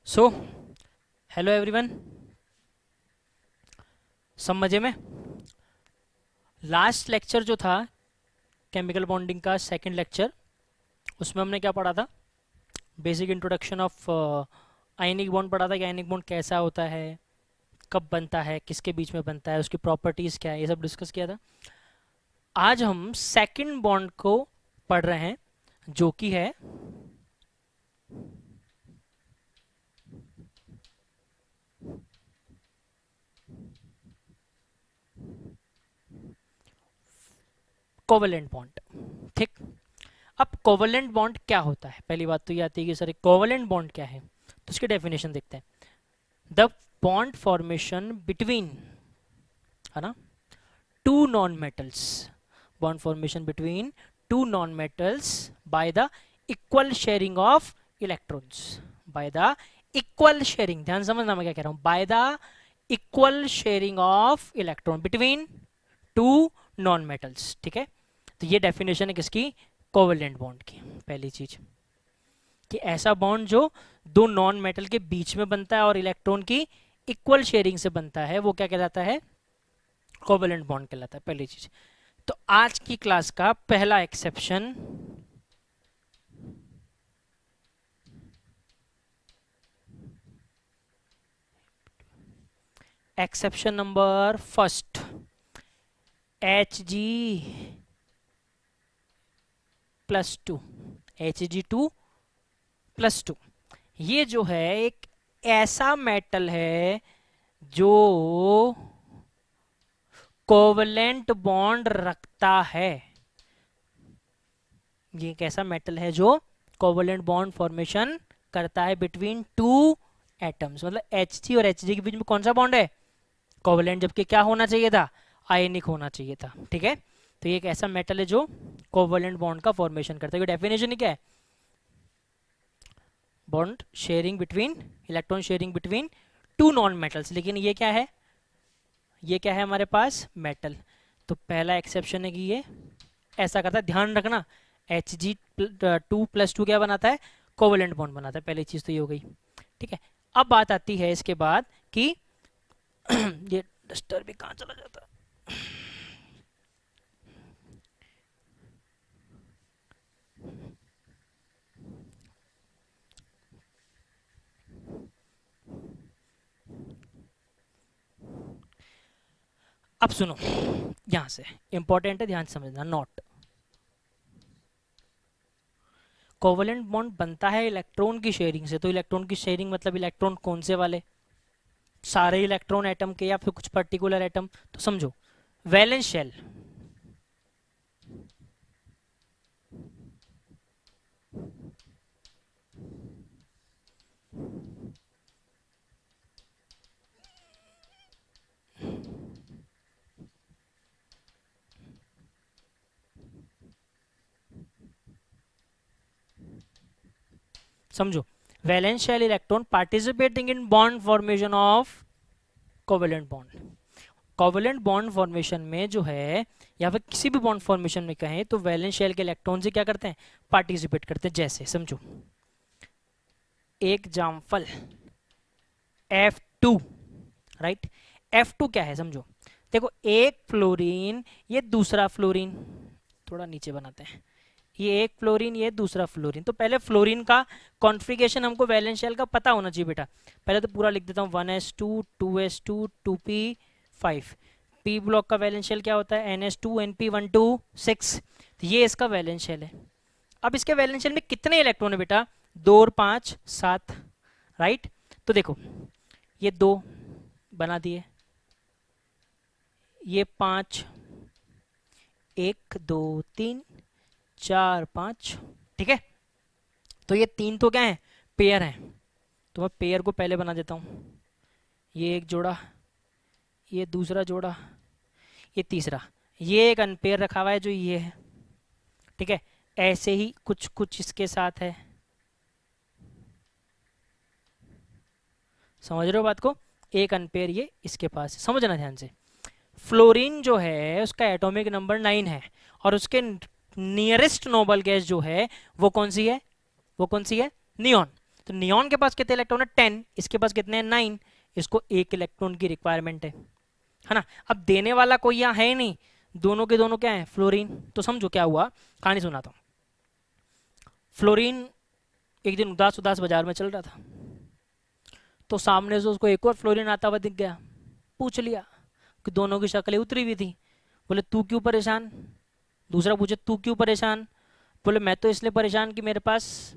So hello everyone, सब मज़े में। लास्ट लेक्चर जो था केमिकल बॉन्डिंग का सेकंड लेक्चर, उसमें हमने क्या पढ़ा था? Basic introduction of ionic bond पढ़ा था कि आयनिक बॉन्ड कैसा होता है, कब बनता है, किसके बीच में बनता है, उसकी प्रॉपर्टीज़ क्या है, ये सब डिस्कस किया था। आज हम सेकंड बॉन्ड को पढ़ रहे हैं जो कि है कोवेलेंट बॉन्ड। ठीक, अब कोवेलेंट बॉन्ड क्या होता है? पहली बात तो ये आती है कि सर कोवेलेंट बॉन्ड क्या है, तो उसकी डेफिनेशन देखते हैं। द बॉन्ड फॉर्मेशन बिटवीन, है ना, two non metals, bond formation between two non metals by the equal sharing of electrons, by the equal sharing, ध्यान समझना मैं क्या कह रहा हूं, by the equal sharing of electron between two non metals. ठीक है, तो ये डेफिनेशन है किसकी? कोवेलेंट बॉन्ड की। पहली चीज कि ऐसा बॉन्ड जो दो नॉन मेटल के बीच में बनता है और इलेक्ट्रॉन की इक्वल शेयरिंग से बनता है, वो क्या कहलाता है? कोवेलेंट बॉन्ड कहलाता है। पहली चीज। तो आज की क्लास का पहला exception, exception number first, Hg+2, Hg2+2। ये जो है एक ऐसा मेटल है जो कोवलेंट बॉन्ड रखता है। ये एक ऐसा मेटल है जो कोवलेंट बॉन्ड फॉर्मेशन करता है बिटवीन टू एटम्स। मतलब Hg और Hg के बीच में कौन सा बॉन्ड है? कोवलेंट। जबकि क्या होना चाहिए था? आयनिक होना चाहिए था। ठीक है, तो ये एक ऐसा मेटल है जो कोवलेंट बॉन्ड का फॉर्मेशन करता है। डेफिनेशन क्या है? Bond sharing between, electron sharing between two non metals. लेकिन ये क्या है? ये क्या है हमारे पास? मेटल। तो पहला एक्सेप्शन है कि ये ऐसा करता है। ध्यान रखना, Hg2+2 क्या बनाता है? कोवलेंट बॉन्ड बनाता है। पहली चीज तो ये हो गई। ठीक है, अब बात आती है इसके बाद कि ये डस्टर भी कहाँ चला जाता है? अब सुनो, यहां से इंपॉर्टेंट है, ध्यान समझना। नोट, कोवलेंट बॉन्ड बनता है इलेक्ट्रॉन की शेयरिंग से। तो इलेक्ट्रॉन की शेयरिंग मतलब इलेक्ट्रॉन कौन से वाले? सारे इलेक्ट्रॉन एटम के या फिर कुछ पर्टिकुलर एटम? तो समझो, वैलेंस शेल, समझो, valence shell electron participating in bond formation of covalent bond. Covalent bond formation में जो है, या फिर किसी भी बॉन्ड फॉर्मेशन में कहें, तो वैलेंस शेल के इलेक्ट्रॉन से क्या करते हैं? पार्टिसिपेट करते हैं। जैसे समझो, एक जामफल F2, राइट? F2 क्या है समझो, देखो, एक फ्लोरीन, ये दूसरा फ्लोरीन, थोड़ा नीचे बनाते हैं, ये एक फ्लोरीन, ये दूसरा फ्लोरीन। तो पहले फ्लोरीन का कॉन्फ़िगरेशन हमको वैलेंस शेल का पता होना चाहिए बेटा। पहले तो पूरा लिख देता हूँ, 1s2 2s2 2p5। P block का वैलेंस शेल क्या होता है? ns2 np12 6। तो ये इसका वैलेंस शेल है। अब इसके वैलेंस शेल में कितने इलेक्ट्रॉन है बेटा? 2 और 5 7, राइट? तो देखो, ये 2 बना दिए, ये 5, 1 2 3 4 5, ठीक है? तो ये 3 तो क्या है? पेयर हैं। तो मैं पेयर को पहले बना देता हूँ। ये एक जोड़ा, ये दूसरा जोड़ा, ये तीसरा, ये एक अनपेयर रखा हुआ है जो ये है। ठीक है, ऐसे ही कुछ कुछ इसके साथ है। समझ रहे हो बात को? एक अनपेयर ये इसके पास है। समझना ध्यान से, फ्लोरीन जो है उसका एटॉमिक नंबर 9 है, और उसके नियरेस्ट नोबल गैस जो है वो कौन सी है? वो कौन सी है? नियॉन। तो नियॉन के पास कितने इलेक्ट्रॉन है 10, इसके पास कितने हैं 9, इसको 1 इलेक्ट्रॉन की रिक्वायरमेंट है ना। अब देने वाला कोई यहाँ है ही नहीं, दोनों के दोनों क्या है फ्लोरीन। तो समझो क्या हुआ, कहानी सुनाता हूँ। फ्लोरीन एक दिन उदास उदास बाजार में चल रहा था, तो सामने से उसको एक और फ्लोरीन आता हुआ दिख गया। पूछ लिया कि दोनों की शक्लें उतरी हुई थी। बोले तू क्यों परेशान? दूसरा पूछे तू क्यों परेशान? बोले मैं तो इसलिए परेशान कि मेरे पास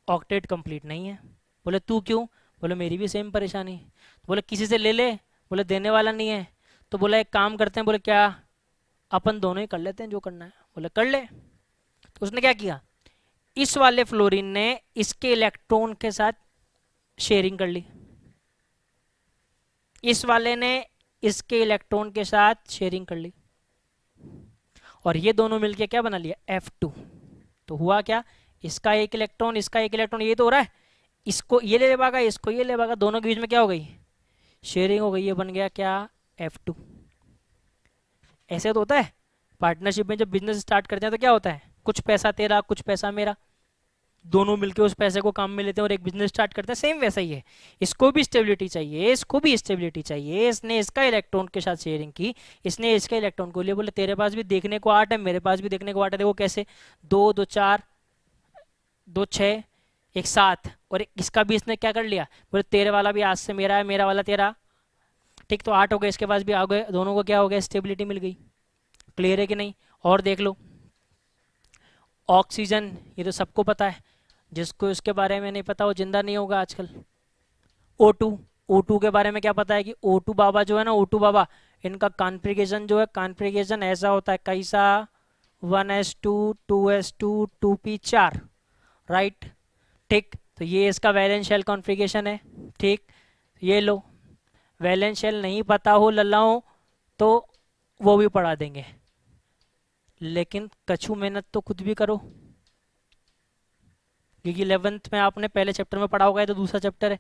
ऑक्टेट कंप्लीट नहीं है। बोले तू क्यों? बोले मेरी भी सेम परेशानी। बोले किसी से ले ले। बोले देने वाला नहीं है। तो बोला एक काम करते हैं। बोले क्या? अपन दोनों ही कर लेते हैं जो करना है। बोले कर ले। तो उसने क्या किया, इस वाले फ्लोरीन ने इसके इलेक्ट्रॉन के साथ शेयरिंग कर ली, इस वाले ने इसके इलेक्ट्रॉन के साथ शेयरिंग कर ली, और ये दोनों मिलके क्या बना लिया F2। तो हुआ क्या, इसका एक इलेक्ट्रॉन इसका एक इलेक्ट्रॉन, ये तो हो रहा है, इसको ये ले लेगा इसको ये ले लेगा, दोनों के बीच में क्या हो गई शेयरिंग हो गई, ये बन गया क्या F2। ऐसे तो होता है पार्टनरशिप में, जब बिजनेस स्टार्ट करते हैं तो क्या होता है, कुछ पैसा तेरा कुछ पैसा मेरा, दोनों मिलके उस पैसे को काम में लेते हैं और एक बिजनेस स्टार्ट करते हैं। सेम वैसा ही है, इसको भी स्टेबिलिटी चाहिए इसको भी स्टेबिलिटी चाहिए। इसने इसका इलेक्ट्रॉन के साथ शेयरिंग की, इसने इसके इलेक्ट्रॉन को लिए। बोले तेरे पास भी देखने को 8 है मेरे पास भी देखने को 8 है। देखो कैसे, 2 2 4 2 6 एक 7, और इसका भी इसने क्या कर लिया। बोले तेरे वाला भी आज से मेरा है मेरा वाला तेरा, ठीक तो 8 हो गए, इसके पास भी आ गए, दोनों को क्या हो गया स्टेबिलिटी मिल गई। क्लियर है कि नहीं? और देख लो ऑक्सीजन, ये तो सबको पता है, जिसको इसके बारे में नहीं पता वो जिंदा नहीं होगा आजकल। O2 के बारे में क्या पता है कि O2 बाबा जो है ना, O2 बाबा, इनका कॉन्फ़िगरेशन जो है, कॉन्फ़िगरेशन ऐसा होता है कैसा, 1s2 2s2 2p4, राइट, ठीक। तो ये इसका वैलेंस शेल कॉन्फ़िगरेशन है, ठीक। ये लो, वैलेंस शेल नहीं पता हो लल्लाओं तो वो भी पढ़ा देंगे, लेकिन कछु मेहनत तो खुद भी करो, क्योंकि 11th में आपने पहले चैप्टर में पढ़ा होगा, ये तो दूसरा चैप्टर है।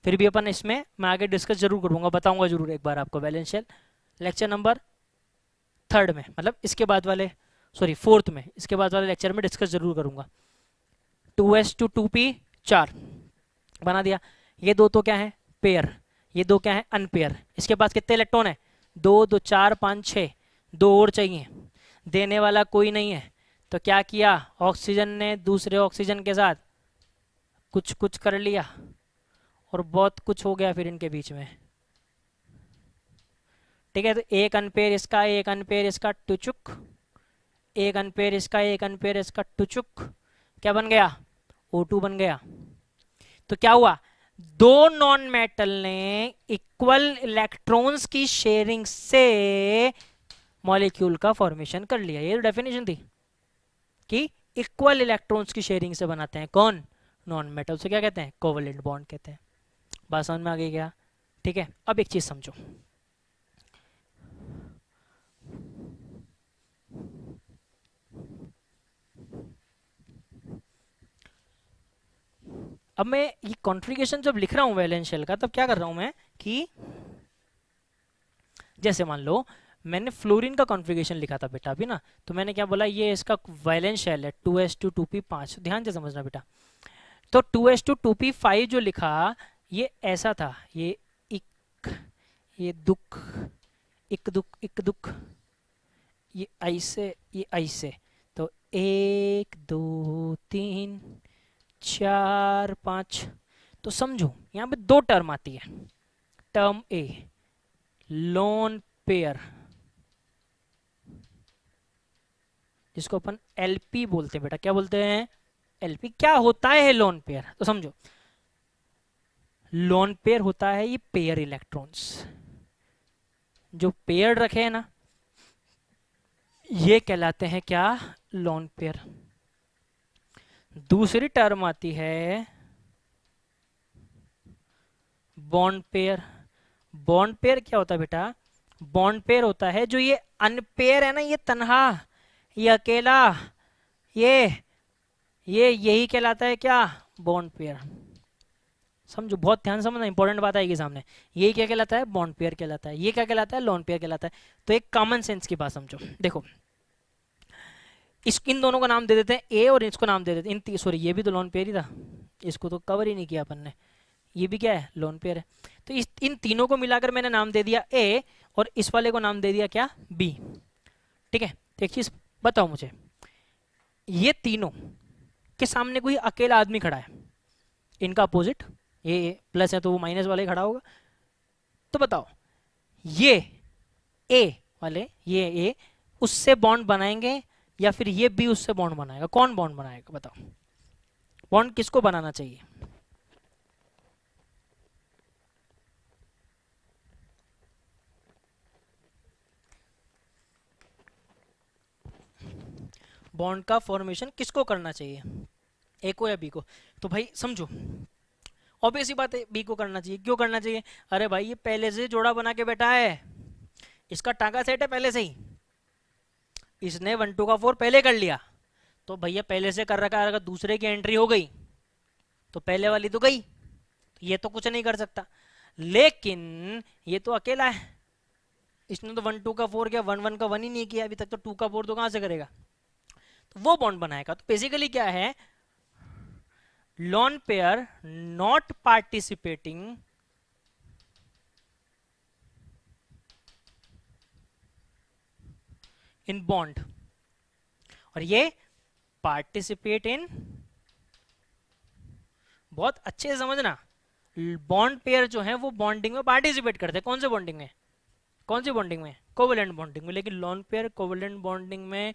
फिर भी अपन इसमें मैं आगे डिस्कस जरूर करूंगा, बताऊंगा जरूर एक बार आपको वैलेंस शेल, लेक्चर नंबर 3 में, मतलब इसके बाद वाले, सॉरी 4th में, इसके बाद वाले लेक्चर में डिस्कस जरूर करूंगा। 2s2 2p4 बना दिया। ये दो तो क्या है पेयर, ये दो क्या है अनपेयर। इसके पास कितने इलेक्ट्रॉन है, 2 2 4 5 6, 2 और चाहिए, देने वाला कोई नहीं है। तो क्या किया, ऑक्सीजन ने दूसरे ऑक्सीजन के साथ कुछ कुछ कर लिया और बहुत कुछ हो गया फिर इनके बीच में, ठीक है। तो एक अनपेयर इसका एक अनपेयर इसका टुचुक, एक अनपेयर इसका एक अनपेयर इसका टुचुक, क्या बन गया O2 बन गया। तो क्या हुआ, दो नॉन मेटल ने इक्वल इलेक्ट्रॉन्स की शेयरिंग से मॉलिक्यूल का फॉर्मेशन कर लिया। ये डेफिनेशन थी कि इक्वल इलेक्ट्रॉन्स की शेयरिंग से बनाते हैं कौन, नॉन मेटल। से क्या कहते हैं, कोवेलेंट बॉन्ड कहते हैं। बात समझ में आ गई क्या? ठीक है। अब एक चीज समझो, अब मैं ये कॉन्फ़िगरेशन जब लिख रहा हूं वैलेंस शेल का, तब क्या कर रहा हूं मैं कि जैसे मान लो मैंने फ्लोरीन का कॉन्फ़िगरेशन लिखा था बेटा अभी ना, तो मैंने क्या बोला, ये इसका वैलेंस शेल है 2s2 2p5, ध्यान से समझना बेटा। तो 2s2 2p5 जो लिखा ये ऐसा था, ये ये दुख इक दुख, ये ऐसे, तो 1 2 3 4 5। तो समझो यहाँ पे 2 टर्म आती है। टर्म ए लोन पेयर, जिसको अपन एलपी बोलते हैं बेटा, क्या बोलते हैं एलपी। क्या होता है लोन पेयर, तो समझो लोन पेयर होता है ये पेयर इलेक्ट्रॉन्स जो पेयर रखे हैं ना, ये कहलाते हैं क्या, लोन पेयर। दूसरी टर्म आती है बॉन्ड पेयर। बॉन्ड पेयर क्या होता है बेटा, बॉन्ड पेयर होता है जो ये अनपेयर है ना, ये तन्हा, ये अकेला, यही कहलाता है क्या, बॉन्ड पेयर। समझो, बहुत ध्यान समझना, इंपॉर्टेंट बात आएगी सामने। ये क्या कहलाता है, बॉन्ड पेयर कहलाता है। ये क्या कहलाता है, लोन पेयर कहलाता है। तो एक कॉमन सेंस की बात समझो, देखो इन दोनों का नाम दे देते हैं ए और इसको नाम दे देते हैं सॉरी ये भी तो लोन पेयर ही था, इसको तो कवर ही नहीं किया अपन ने। ये भी क्या है, लोन पेयर है। तो इन तीनों को मिलाकर मैंने नाम दे दिया ए, और इस वाले को नाम दे दिया क्या, बी। ठीक है, तो एक चीज बताओ मुझे, ये तीनों के सामने कोई अकेला आदमी खड़ा है, इनका अपोजिट, ये प्लस है तो वो माइनस वाले खड़ा होगा। तो बताओ ये ए वाले, ये ए उससे बॉन्ड बनाएंगे या फिर ये बी उससे बॉन्ड बनाएगा? कौन बॉन्ड बनाएगा बताओ? बॉन्ड किसको बनाना चाहिए? बॉन्ड का फॉर्मेशन किसको करना चाहिए, ए को या बी को? तो भाई समझो, ऑब्वियस ही बात है बी को करना चाहिए। क्यों करना चाहिए? अरे भाई ये पहले से जोड़ा बना के बैठा है, इसका टाका सेट है पहले से ही, इसने 1 2 का 4 पहले कर लिया, तो भैया पहले से कर रखा है, अगर दूसरे की एंट्री हो गई तो पहले वाली तो गई, तो ये तो कुछ नहीं कर सकता। लेकिन ये तो अकेला है, इसने तो 1 2 का 4 किया, 1 1 का 1 ही नहीं किया अभी तक, तो 2 का 4 तो कहां से करेगा? तो वो बॉन्ड बनाएगा। तो बेसिकली क्या है, lone pair not participating in bond, और ये पार्टिसिपेट इन, बहुत अच्छे से समझना, बॉन्ड पेयर जो है वो बॉन्डिंग में पार्टिसिपेट करते हैं। कौन से बॉन्डिंग में? कौन सी बॉन्डिंग में? कोवेलेंट बॉन्डिंग में। लेकिन लॉन पेयर कोवेलेंट बॉन्डिंग में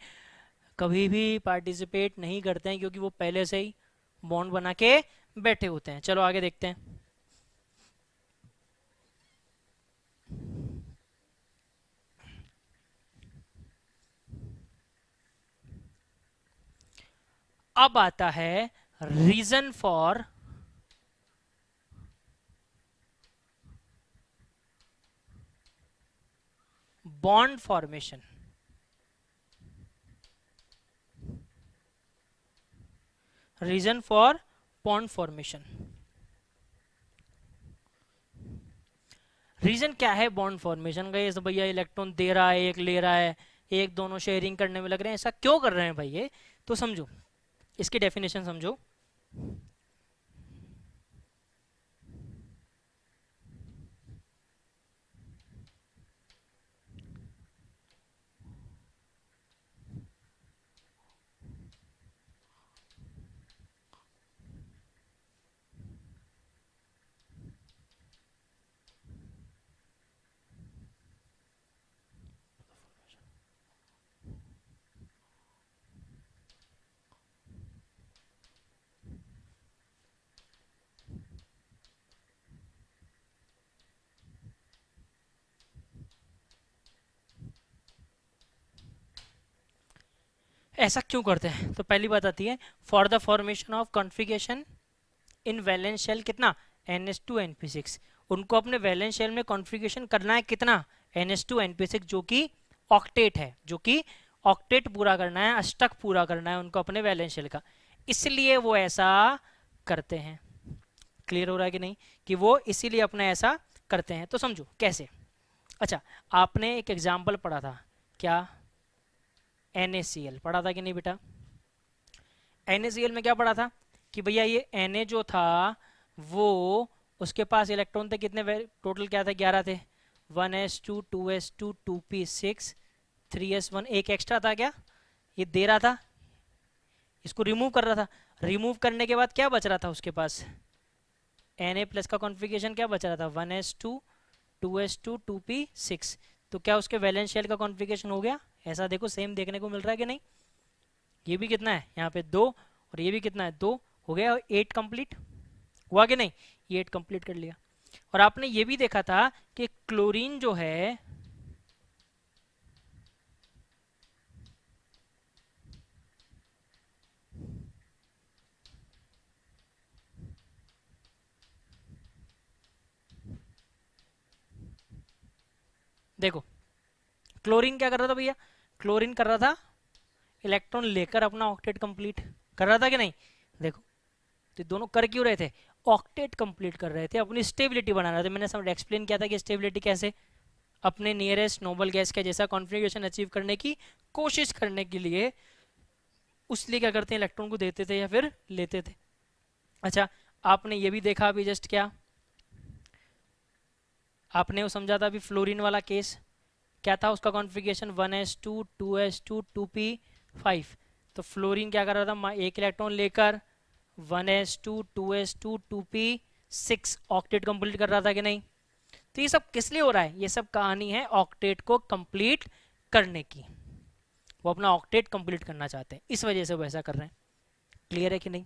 कभी भी पार्टिसिपेट नहीं करते हैं, क्योंकि वो पहले से ही बॉन्ड बना के बैठे होते हैं। चलो आगे देखते हैं। अब आता है reason for bond formation. Reason for bond formation, reason क्या है बॉन्ड फॉर्मेशन का? ये सब भैया इलेक्ट्रॉन दे रहा है, एक ले रहा है, एक दोनों शेयरिंग करने में लग रहे हैं, ऐसा क्यों कर रहे हैं भाई ये? तो समझो, इसकी डेफिनेशन समझो। ऐसा क्यों करते हैं? तो पहली बात आती है, for the formation of configuration in valence shell कितना, NH2 NP6, उनको अपने वैलेंस शेल में कॉन्फ़िगरेशन करना है कितना, NH2 NP6, जो कि ऑक्टेट है, जो कि ऑक्टेट पूरा करना है, अष्टक पूरा करना है उनको अपने वैलेंस शेल का, इसलिए वो ऐसा करते हैं। क्लियर हो रहा है कि नहीं, कि वो इसीलिए अपना ऐसा करते हैं। तो समझो कैसे। अच्छा, आपने एक एग्जाम्पल पढ़ा था, क्या, NaCl पढ़ा था कि नहीं बेटा? NaCl में क्या पढ़ा था कि भैया ये Na जो था वो, उसके पास इलेक्ट्रॉन थे कितने, टोटल क्या थे, 11 थे, 1s2 2s2 2p6 3s1, एक एक्स्ट्रा था क्या, ये दे रहा था, इसको रिमूव कर रहा था। रिमूव करने के बाद क्या बच रहा था उसके पास, Na प्लस का कॉन्फ़िगरेशन क्या बच रहा था, 1s2 2s2 2p6, तो क्या उसके वैलेंस शेल का कॉन्फ़िगरेशन हो गया? ऐसा देखो सेम देखने को मिल रहा है कि नहीं? ये भी कितना है यहाँ पे 2, और ये भी कितना है 2, हो गया 8 कंप्लीट हुआ कि नहीं? ये 8 कंप्लीट कर लिया। और आपने ये भी देखा था कि क्लोरीन जो है देखो, क्लोरीन क्या कर रहा था भैया, क्लोरीन कर रहा था इलेक्ट्रॉन लेकर अपना ऑक्टेट कंप्लीट कर रहा था कि नहीं? देखो, तो दोनों कर क्यों रहे थे, ऑक्टेट कंप्लीट कर रहे थे, अपनी स्टेबिलिटी बना रहे थे। मैंने सब एक्सप्लेन किया था कि स्टेबिलिटी कैसे, अपने नियरेस्ट नोबल गैस के जैसा कॉन्फ़िगरेशन अचीव करने की कोशिश करने के लिए, उसलिए क्या करते हैं, इलेक्ट्रॉन को देते थे या फिर लेते थे। अच्छा, आपने ये भी देखा अभी जस्ट, क्या आपने वो समझा था अभी फ्लोरीन वाला केस, क्या था उसका कॉन्फ़िगरेशन 1s2 2s2 2p5। तो फ्लोरीन क्या कर रहा था, एक इलेक्ट्रॉन लेकर 1s2 2s2 2p6 octet complete कर रहा था कि नहीं। तो ये सब किस लिए हो रहा है, ये सब कहानी है ऑक्टेट को कंप्लीट करने की। वो अपना ऑक्टेट कंप्लीट करना चाहते हैं, इस वजह से वो ऐसा कर रहे हैं। क्लियर है कि नहीं,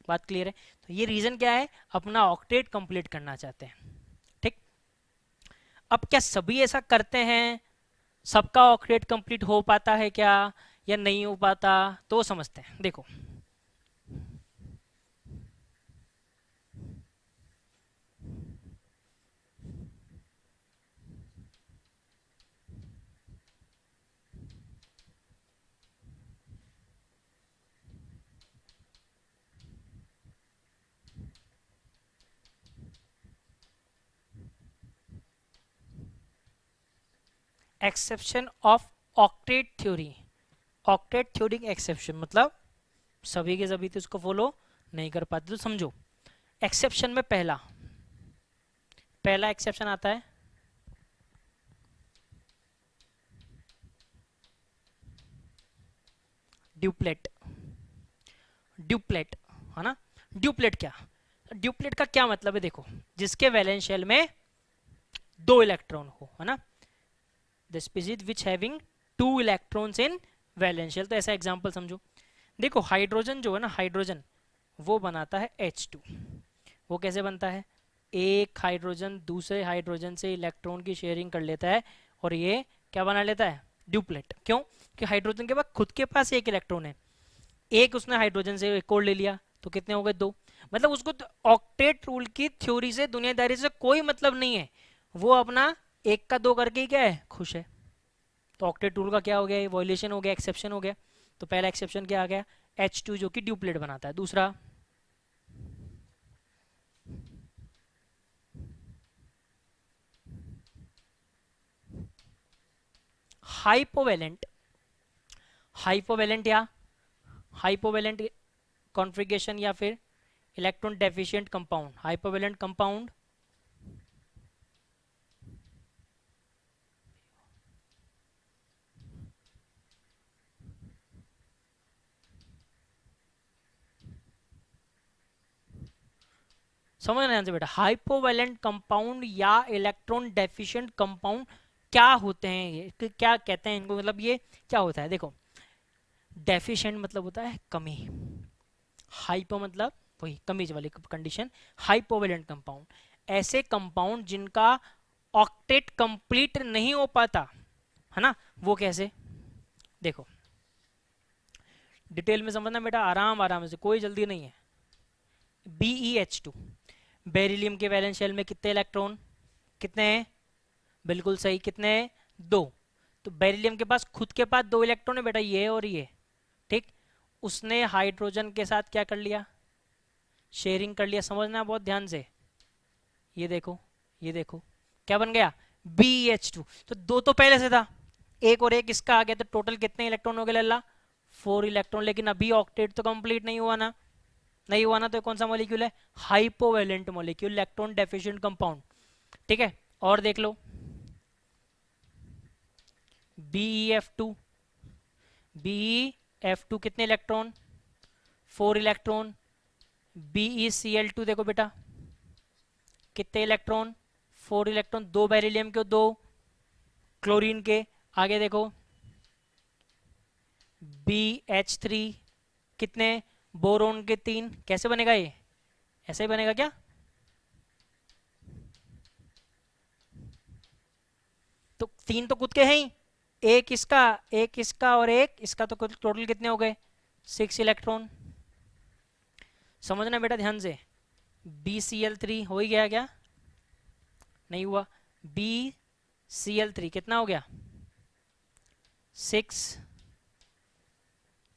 बात क्लियर है। तो ये रीजन क्या है, अपना ऑक्टेट कंप्लीट करना चाहते हैं। ठीक, अब क्या सभी ऐसा करते हैं, सबका ऑक्टेट कंप्लीट हो पाता है क्या या नहीं हो पाता, तो समझते हैं। देखो exception of octet theory, octet theory exception मतलब सभी के सभी तो इसको फॉलो नहीं कर पाते। तो समझो एक्सेप्शन में पहला एक्सेप्शन आता है ड्यूप्लेट। ड्यूप्लेट है ना, ड्यूप्लेट क्या, ड्यूप्लेट का क्या मतलब है, देखो जिसके वैलेंस शेल में 2 इलेक्ट्रॉन हो, है ना, the species which having 2 electrons in valence shell. तो ऐसा एग्जांपल समझो, देखो हाइड्रोजन जो है ना, हाइड्रोजन वो बनाता है H2। वो कैसे बनता है, एक हाइड्रोजन दूसरे हाइड्रोजन से इलेक्ट्रॉन की शेयरिंग कर लेता है और ये क्या बना लेता है, ड्यूप्लेट। क्यों, कि हाइड्रोजन के पास खुद के पास एक इलेक्ट्रॉन है, एक उसने हाइड्रोजन से एक और ले लिया, तो कितने हो गए, 2। मतलब उसको ऑक्टेट रूल की थ्योरी से, दुनियादारी से कोई मतलब नहीं है, वो अपना एक का 2 करके ही क्या है, खुश है। तो ऑक्टेट रूल का क्या हो गया, वॉयलेशन हो गया, एक्सेप्शन हो गया। तो पहला एक्सेप्शन क्या आ गया, H2 जो कि ड्यूप्लेट बनाता है। दूसरा हाइपोवेलेंट, हाइपोवेलेंट या हाइपोवेलेंट कॉन्फ़िगरेशन या फिर इलेक्ट्रॉन डेफिशिएंट कंपाउंड, हाइपोवेलेंट कंपाउंड समझ ध्यान से बेटा, हाइपोवेलेंट कंपाउंड या इलेक्ट्रॉन डेफिशिएंट कंपाउंड क्या होते हैं, ये क्या कहते हैं इनको, मतलब ये क्या होता है। देखो डेफिशिएंट मतलब होता है कमी, हाइपो मतलब वही कमी वाली कंडीशन, हाइपोवेलेंट कंपाउंड ऐसे कंपाउंड जिनका ऑक्टेट कंप्लीट नहीं हो पाता, है ना, वो कैसे, देखो डिटेल में समझना बेटा, आराम आराम से, कोई जल्दी नहीं है। BeH2, बेरिलियम के वैलेंस शेल में कितने इलेक्ट्रॉन, कितने हैं, बिल्कुल सही, कितने हैं, 2। तो बेरिलियम के पास खुद के पास 2 इलेक्ट्रॉन है बेटा, ये और ये, ठीक। उसने हाइड्रोजन के साथ क्या कर लिया, शेयरिंग कर लिया, समझना बहुत ध्यान से। ये देखो, ये देखो क्या बन गया, BeH2। तो 2 तो पहले से था, एक और एक इसका आ गया, तो टोटल कितने इलेक्ट्रॉन हो गए लल्ला, 4 इलेक्ट्रॉन। लेकिन अभी ऑक्टेट तो कंप्लीट नहीं हुआ ना, नहीं हुआ ना, तो कौन सा मॉलिक्यूल है, हाइपोवेलेंट मॉलिक्यूल, इलेक्ट्रॉन डेफिशिएंट कंपाउंड, ठीक है। और देख लो BeF2, BeF2 कितने इलेक्ट्रॉन, 4 इलेक्ट्रॉन। BeCl2 देखो बेटा कितने इलेक्ट्रॉन, 4 इलेक्ट्रॉन, 2 बेरिलियम के, 2 क्लोरीन के। आगे देखो BH3 कितने, बोरोन के 3। कैसे बनेगा ये, ऐसे ही बनेगा क्या, तो 3 तो खुद के हैं ही, एक इसका और एक इसका, तो टोटल कितने हो गए, 6 इलेक्ट्रॉन। समझना बेटा ध्यान से, BCl3 हो ही गया क्या, नहीं हुआ, BCl3 कितना हो गया, 6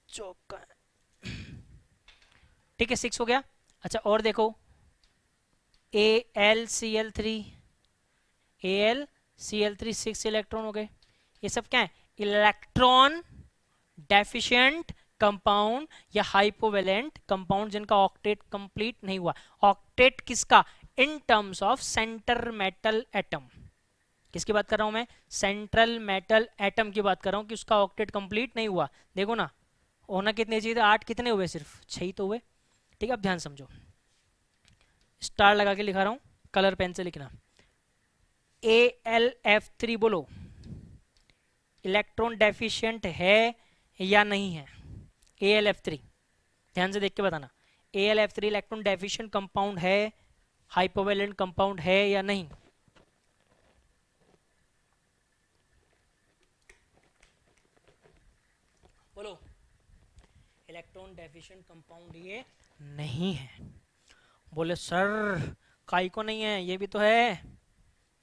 चौका, ठीक है 6 हो गया। अच्छा और देखो AlCl3, AlCl3 6 इलेक्ट्रॉन हो गए। ये सब क्या है, इलेक्ट्रॉन डेफिशिएंट कंपाउंड या हाइपोवेलेंट कंपाउंड जिनका ऑक्टेट कंप्लीट नहीं हुआ। ऑक्टेट किसका? In terms of centre metal atom. किसकी बात कर रहा हूं मैं? सेंट्रल मेटल एटम की बात कर रहा हूं कि उसका ऑक्टेट कंप्लीट नहीं हुआ। देखो ना, होना कितने चाहिए थे? 8 कितने हुए? सिर्फ 6 तो हुए। ठीक है, अब ध्यान समझो, स्टार लगा के लिखा रहा हूं, कलर पेन से लिखना। AlF3 बोलो, इलेक्ट्रॉन डेफिशिएंट है या नहीं है? AlF3 ध्यान से देख के बताना। AlF3 इलेक्ट्रॉन डेफिशिएंट कंपाउंड है, हाइपोवेलेंट कंपाउंड है या नहीं? बोलो, इलेक्ट्रॉन डेफिशिएंट कंपाउंड ये नहीं है। बोले सर काई को नहीं है? ये भी तो है,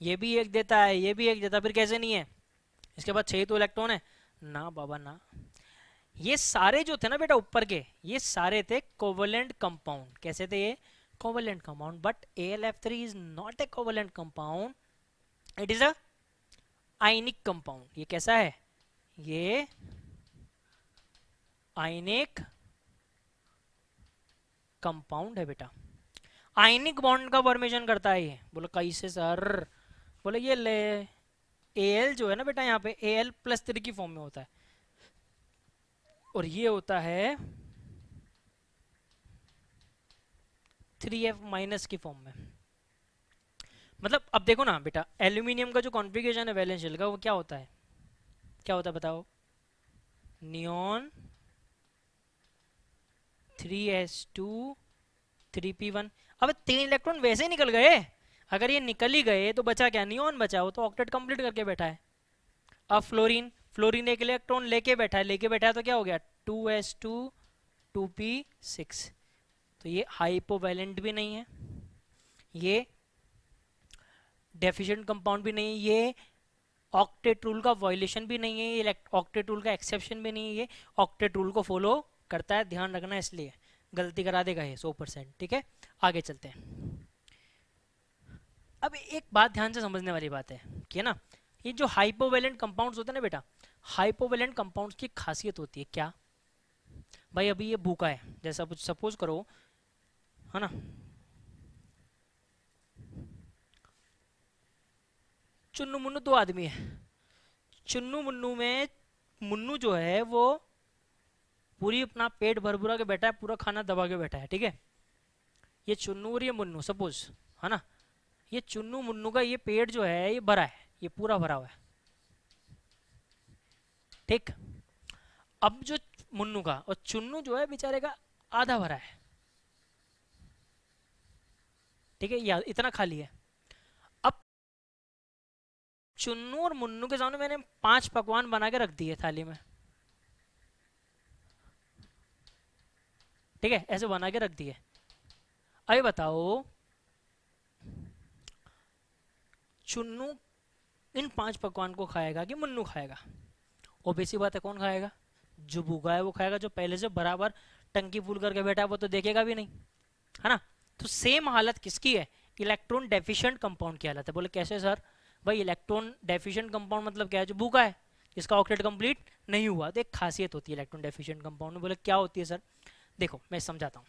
ये भी एक देता है, ये भी एक देता, फिर कैसे नहीं है? इसके बाद 6 तो इलेक्ट्रॉन है ना बाबा ना। ये सारे जो थे ना बेटा ऊपर के, ये सारे थे कोवेलेंट कंपाउंड। कैसे थे ये? Covalent compound. But AlF3 is not a covalent compound, it is a ionic compound. ये कैसा है? ये आयनिक कंपाउंड है बेटा। आयनिक बॉन्ड का फॉर्मेशन करता है ये। बोलो कैसे सर? बोले ये ले Al जो है ना बेटा, यहाँ पे Al+3 की फॉर्म में होता है, और ये होता है 3F- की फॉर्म में। मतलब अब देखो ना बेटा, एल्यूमिनियम का जो कॉन्फ़िगरेशन है वैलेंस शेल का, वो क्या होता है? क्या होता है बताओ? Neon 3s2 3p1। अब 3 इलेक्ट्रॉन वैसे ही निकल गए। अगर ये निकल ही गए तो बचा क्या? नियॉन बचा। वो तो ऑक्टेट कंप्लीट करके बैठा है। अब फ्लोरीन, फ्लोरीन एक इलेक्ट्रॉन लेके बैठा है, लेके बैठा है तो क्या हो गया? 2s2 2p6। तो ये हाइपोवैलेंट भी नहीं है, ये डेफिशिएंट कंपाउंड भी नहीं है, ये ऑक्टेट रूल का वायलेशन भी नहीं है, ये ऑक्टेट रूल का एक्सेप्शन भी नहीं है, ये ऑक्टेट रूल को फॉलो करता है। ध्यान रखना, इसलिए गलती करा देगा ये 100%। ठीक है, आगे चलते हैं। अब एक बात ध्यान से समझने वाली बात है कि ना, ये जो हाइपोवेलेंट कंपाउंड्स होते हैं ना बेटा, हाइपोवेलेंट कंपाउंड्स की खासियत होती है क्या? भाई अभी ये भूखा है, जैसा कुछ सपोज करो, है ना, चुन्नू मुन्नू 2 आदमी है। चुन्नू मुन्नू में मुन्नू जो है वो पूरी अपना पेट भर भुरा के बैठा है, पूरा खाना दबा के बैठा है। ठीक है, ये चुन्नू और ये मुन्नू सपोज, है ना, ये चुन्नू मुन्नू का ये पेट जो है ये भरा है, ये पूरा भरा हुआ है। ठीक, अब जो मुन्नू का और चुन्नू जो है बेचारे का आधा भरा है। ठीक है, ये इतना खाली है। अब चुन्नू और मुन्नू के सामने मैंने 5 पकवान बना के रख दिए थाली में। ठीक है, ऐसे बना के रख दिए। अभी बताओ, चुन्नू इन 5 पकवान को खाएगा कि मुन्नू खाएगा? ओबीसी बात है, कौन खाएगा? जो भूखा है वो खाएगा, जो पहले से बराबर टंकी फुल करके बैठा है वो तो देखेगा भी नहीं, है ना। तो सेम हालत किसकी है? इलेक्ट्रॉन डेफिशिएंट कंपाउंड की हालत है। बोले कैसे सर? भाई इलेक्ट्रॉन डेफिशिएंट कंपाउंड मतलब क्या है? जो भूखा है, जिसका ऑक्टेट कंप्लीट नहीं हुआ। तो एक खासियत होती है इलेक्ट्रॉन डेफिशिएंट कंपाउंड में। बोले क्या होती है सर? देखो मैं समझाता हूँ।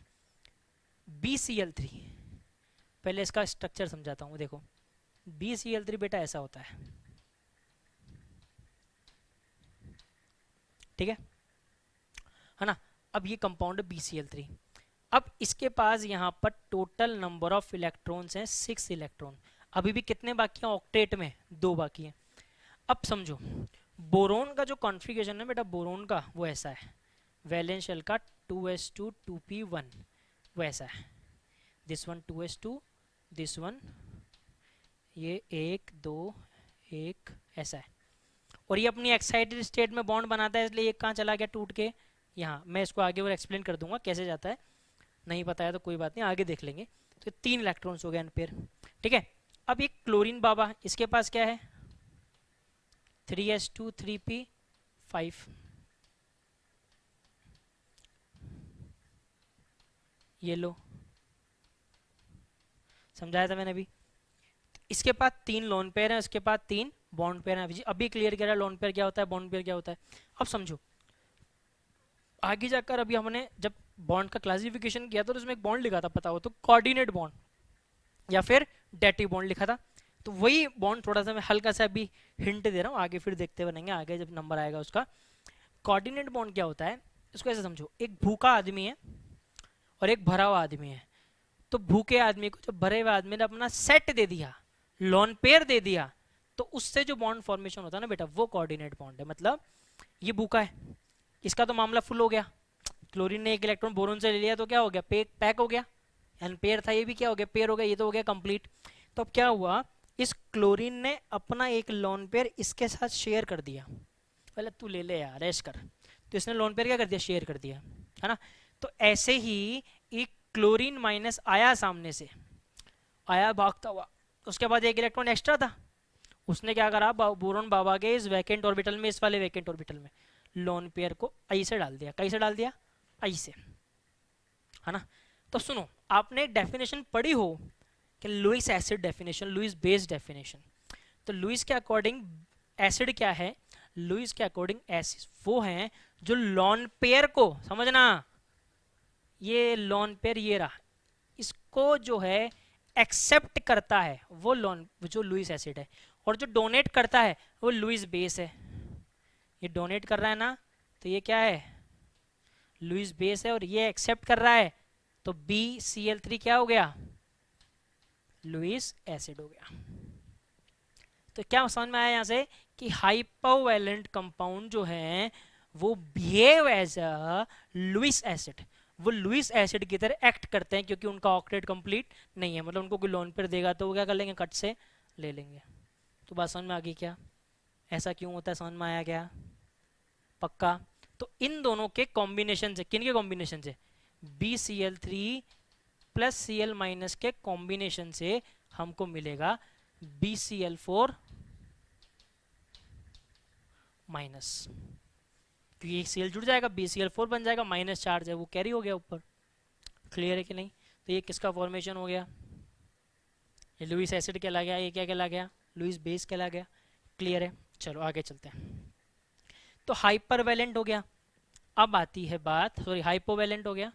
BCl3, पहले इसका स्ट्रक्चर समझाता हूँ। देखो BCl3 बेटा ऐसा होता है। ठीक है ना। अब ये कंपाउंड है BCl3। अब इसके पास यहाँ पर टोटल नंबर ऑफ इलेक्ट्रॉन्स हैं 6 इलेक्ट्रॉन। अभी भी कितने बाकी हैं ऑक्टेट में? 2 बाकी हैं। अब समझो, बोरोन का जो कॉन्फ़िगरेशन है बेटा, बोरोन का वो ऐसा है, वैलेंस शेल का 2s2 2p1 वो ऐसा है। This one 2s2, this one ये 1 2 1 ऐसा है। और ये अपनी एक्साइटेड स्टेट में बॉन्ड बनाता है, इसलिए ये कहाँ चला गया? टूट के यहाँ। मैं इसको आगे और एक्सप्लेन कर दूंगा कैसे जाता है, नहीं पता है तो कोई बात नहीं, आगे देख लेंगे। तो 3 इलेक्ट्रॉन्स हो गए अनपेयर। ठीक है, अब ये क्लोरीन बाबा, इसके पास क्या है? 3s2 3p5। ये लो, समझाया था मैंने अभी। इसके पास 3 लोन पेयर है, इसके पास 3 बॉन्ड पेयर है। अभी क्लियर करा लोन पेयर क्या होता है, बॉन्ड पेयर क्या होता है। अब समझो, आगे जाकर अभी हमने जब बॉन्ड का क्लासिफिकेशन किया था तो उसमें एक बॉन्ड लिखा था, पता हो तो, कोऑर्डिनेट बॉन्ड या फिर डेटिव बॉन्ड लिखा था। तो वही बॉन्ड थोड़ा सा मैं हल्का सा अभी हिंट दे रहा हूँ, आगे फिर देखते बनेंगे आगे जब नंबर आएगा उसका। कोऑर्डिनेट बॉन्ड क्या होता है, इसको ऐसे समझो, एक भूखा आदमी है और एक भरा हुआ आदमी है। तो भूखे आदमी को जब भरे हुए आदमी ने अपना सेट दे दिया, लोन पेयर दे दिया, तो उससे जो बॉन्ड फॉर्मेशन होता है ना बेटा, वो कोऑर्डिनेट बॉन्ड है। मतलब ये भूखा है, इसका तो मामला फुल हो गया, क्लोरीन ने एक इलेक्ट्रॉन बोरोन से ले लिया तो क्या हो गया, पैक हो गया। एन पेयर था, ये भी क्या हो गया, पेयर हो गया, ये तो हो गया कंप्लीट। तो अब क्या हुआ, इस क्लोरीन ने अपना एक लोन पेयर इसके साथ शेयर कर दिया। पहले तू ले ले यार, ऐश कर। तो इसने लोन पेयर क्या कर दिया, शेयर कर दिया, है ना। तो ऐसे ही एक क्लोरीन माइनस आया सामने से, आया भागता हुआ, उसके बाद एक इलेक्ट्रॉन एक्स्ट्रा था, उसने क्या करा, बोरॉन बाबा के इस वैकेंट ऑर्बिटल में, इस वाले वैकेंट ऑर्बिटल में लोन पेयर को आई से डाल दिया। कई से डाल दिया, आई से, है ना। तो सुनो, आपने डेफिनेशन पढ़ी हो कि Lewis acid definition, Lewis base definition. तो लुईस के अकॉर्डिंग एसिड क्या है, लुईस के अकॉर्डिंग एसिड वो हैं जो लॉन पेयर को, समझना, ये लॉन पेयर ये रहा, इसको जो है एक्सेप्ट करता है वो जो लुईस एसिड है। और जो डोनेट करता है वो लुईस बेस है। ये डोनेट कर रहा है ना, तो ये क्या है, लुईस बेस है। और ये एक्सेप्ट कर रहा है, तो BCl3 क्या हो गया, लुईस एसिड हो गया। तो क्या समझ में आया यहाँ से कि हाइपोवैलेंट कंपाउंड जो है वो behave as a Lewis acid, वो लुईस एसिड की तरह एक्ट करते हैं, क्योंकि उनका ऑक्टेट कंप्लीट नहीं है। मतलब उनको कोई लोन पेयर देगा तो वो क्या कर लेंगे, कट से ले लेंगे। तो बात समझ में आ गई क्या, ऐसा क्यों होता है, समझ में आया क्या, पक्का। तो इन दोनों के कॉम्बिनेशन से, किन के कॉम्बिनेशन से, BCl3 प्लस Cl माइनस के कॉम्बिनेशन से हमको मिलेगा BCl4 माइनस, क्योंकि एक Cl जुड़ जाएगा, BCl4 बन जाएगा, माइनस चार्ज है वो कैरी हो गया ऊपर। क्लियर है कि नहीं। तो ये किसका फॉर्मेशन हो गया, ये लुईस एसिड कहला गया, ये क्या कहला गया, लुईस बेस कहला गया। क्लियर है, चलो आगे चलते हैं। तो हाइपरवैलेंट हो गया। अब आती है बात, सॉरी हाइपोवैलेंट हो गया,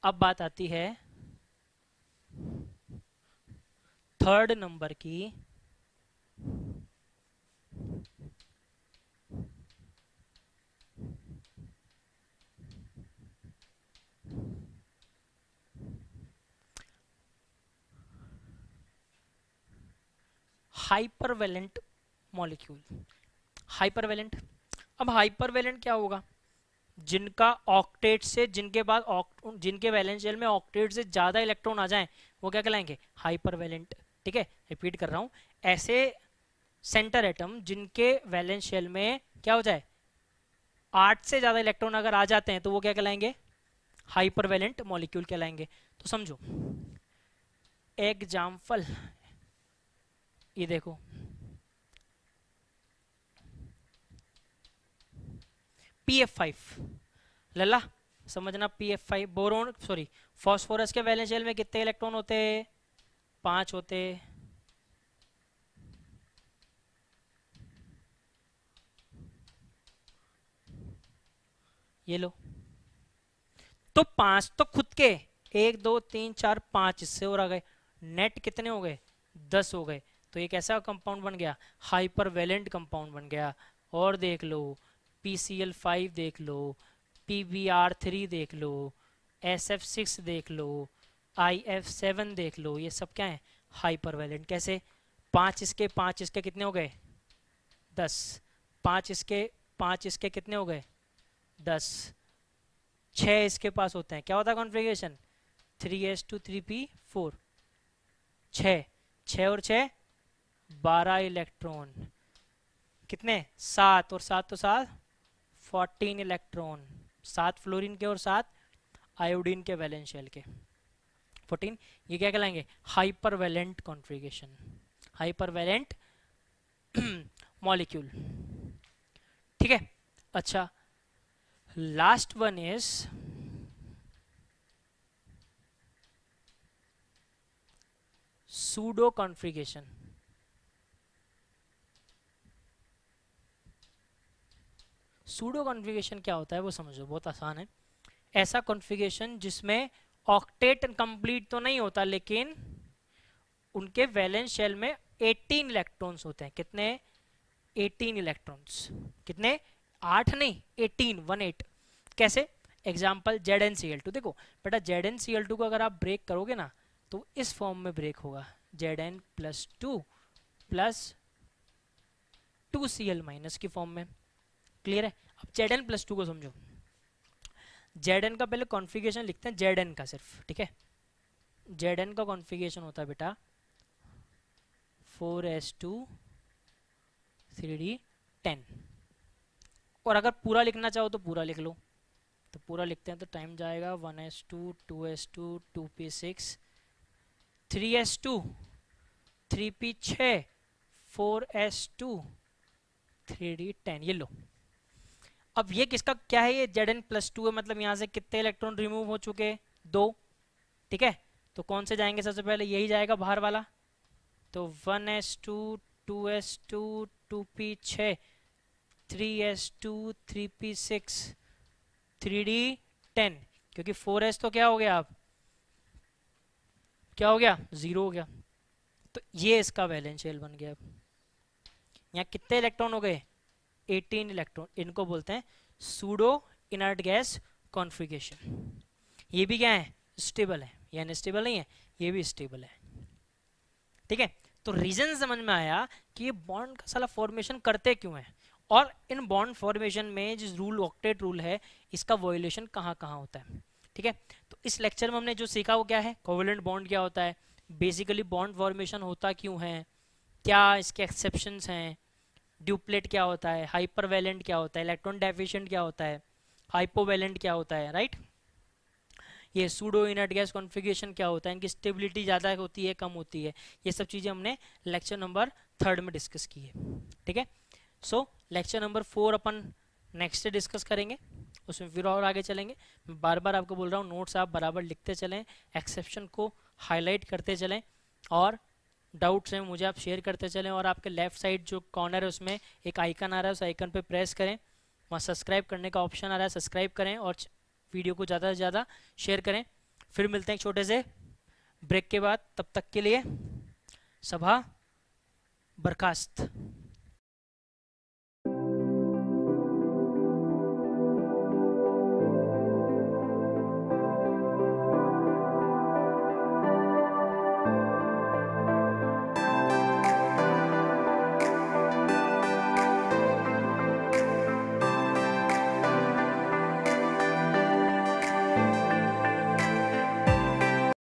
अब बात आती है थर्ड नंबर की, हाइपरवैलेंट मॉलिक्यूल। हाइपरवैलेंट, अब हाइपरवैलेंट क्या होगा, जिनका ऑक्टेट से, जिनके बाद जिनके वैलेंस शेल में ऑक्टेट से ज्यादा इलेक्ट्रॉन आ जाएं वो क्या कहलाएंगे, हाइपरवैलेंट। ठीक है, रिपीट कर रहा हूं, ऐसे सेंटर एटम जिनके वैलेंस शेल में क्या हो जाए, 8 से ज्यादा इलेक्ट्रॉन अगर आ जाते हैं तो वो क्या कहलाएंगे, हाइपरवैलेंट मॉलिक्यूल कहलाएंगे। तो समझो एग्जाम्पल, ये देखो PF5, लला समझना, PF5 बोरोन, सॉरी फॉस्फोरस के वैलेंस शेल में कितने इलेक्ट्रॉन होते, 5 होते। ये लो, तो 5 तो खुद के, 1 2 3 4 5 इससे और आ गए, नेट कितने हो गए, 10 हो गए। तो एक ऐसा कंपाउंड बन गया, हाइपरवैलेंट कंपाउंड बन गया। और देख लो PCl5 देख लो, PBr3 देख लो, SF6 देख लो, IF7 देख लो, ये सब क्या है, हाइपरवैलेंट। कैसे, 5 इसके कितने हो गए, 10, 5 इसके कितने हो गए, 10, 6 इसके पास होते हैं, क्या होता है कॉन्फ़िगरेशन, 3s2 3p4, 6, 6 और 6 12 इलेक्ट्रॉन, कितने, 7 और 7 तो 7 14 इलेक्ट्रॉन, 7 फ्लोरीन के और 7 आयोडीन के वैलेंस शेल के 14। ये क्या कहलाएंगे, हाइपरवैलेंट कॉन्फ़िगरेशन, हाइपरवैलेंट मॉलिक्यूल। ठीक है, अच्छा last one is pseudo pseudo configuration क्या होता है वो समझो, बहुत आसान है। ऐसा कॉन्फ़िगरेशन जिसमें ऑक्टेट कंप्लीट तो नहीं होता, लेकिन उनके वैलेंस शेल में 18 इलेक्ट्रॉन्स होते हैं। कितने? 18 इलेक्ट्रॉन्स। कितने? 8 नहीं, 18, 18। कैसे? Example ZnCl2। देखो बेटा, ZnCl2 को अगर आप ब्रेक करोगे ना तो इस फॉर्म में ब्रेक होगा, Zn+2 प्लस 2Cl- की फॉर्म में। क्लियर है? अब Zn+2 को समझो। Zn का पहले कॉन्फ़िगरेशन लिखते हैं, Zn का सिर्फ, ठीक है। Zn का कॉन्फ़िगरेशन होता है बेटा 4s2 3d10। और अगर पूरा लिखना चाहो तो पूरा लिख लो, तो पूरा लिखते हैं तो टाइम जाएगा 1s2 2s2 2p6 3s2 3p6 4s2 3d10। ये लो। अब ये किसका क्या है? ये Zn+2 है, मतलब यहाँ से कितने इलेक्ट्रॉन रिमूव हो चुके? 2। ठीक है, तो कौन से जाएंगे सबसे पहले? यही जाएगा बाहर वाला। तो 1s2 2s2 2p6 3s2 3p6 3d10। क्योंकि 4s तो क्या हो गया? आप क्या हो गया? 0 हो गया। तो ये इसका वैलेंस शेल बन गया। यहाँ कितने इलेक्ट्रॉन हो गए? 18 इलेक्ट्रॉन। इनको बोलते हैं सूडो इनर्ट गैस कॉन्फ़िगरेशन। ये भी क्या है? स्टेबल है। ये अनस्टेबल नहीं है, ये भी स्टेबल है। ठीक है, तो रीजन समझ में आया कि ये बॉन्ड का साला फॉर्मेशन करते क्यों है, और इन बॉन्ड फॉर्मेशन में जिस रूल, ऑक्टेट रूल है, इसका वॉयलेशन कहाँ कहाँ होता है। ठीक है, तो इस लेक्चर में हमने जो सीखा वो क्या है? कोवेलेंट बॉन्ड क्या होता है, बेसिकली बॉन्ड फॉर्मेशन होता क्यों है, क्या इसके एक्सेप्शंस हैं, ड्यूप्लेट क्या होता है, हाइपरवैलेंट क्या होता है, इलेक्ट्रॉन डेफिशिएंट क्या होता है, हाइपोवैलेंट क्या होता है, राइट। ये सूडो इनर्ट गैस कॉन्फ़िगरेशन क्या होता है, इनकी स्टेबिलिटी ज़्यादा होती है कम होती है, ये सब चीज़ें हमने लेक्चर नंबर 3 में डिस्कस की है। ठीक है, सो लेक्चर नंबर 4 अपन नेक्स्ट से डिस्कस करेंगे, उसमें फिर और आगे चलेंगे। मैं बार बार आपको बोल रहा हूँ, नोट्स आप बराबर लिखते चलें, एक्सेप्शन को हाईलाइट करते चलें, और डाउट्स हैं मुझे आप शेयर करते चलें। और आपके लेफ्ट साइड जो कॉर्नर है उसमें एक आइकन आ रहा है, उस आइकन पे प्रेस करें, वहाँ सब्सक्राइब करने का ऑप्शन आ रहा है, सब्सक्राइब करें और वीडियो को ज़्यादा से ज़्यादा शेयर करें। फिर मिलते हैं एक छोटे से ब्रेक के बाद, तब तक के लिए सभा बर्खास्त।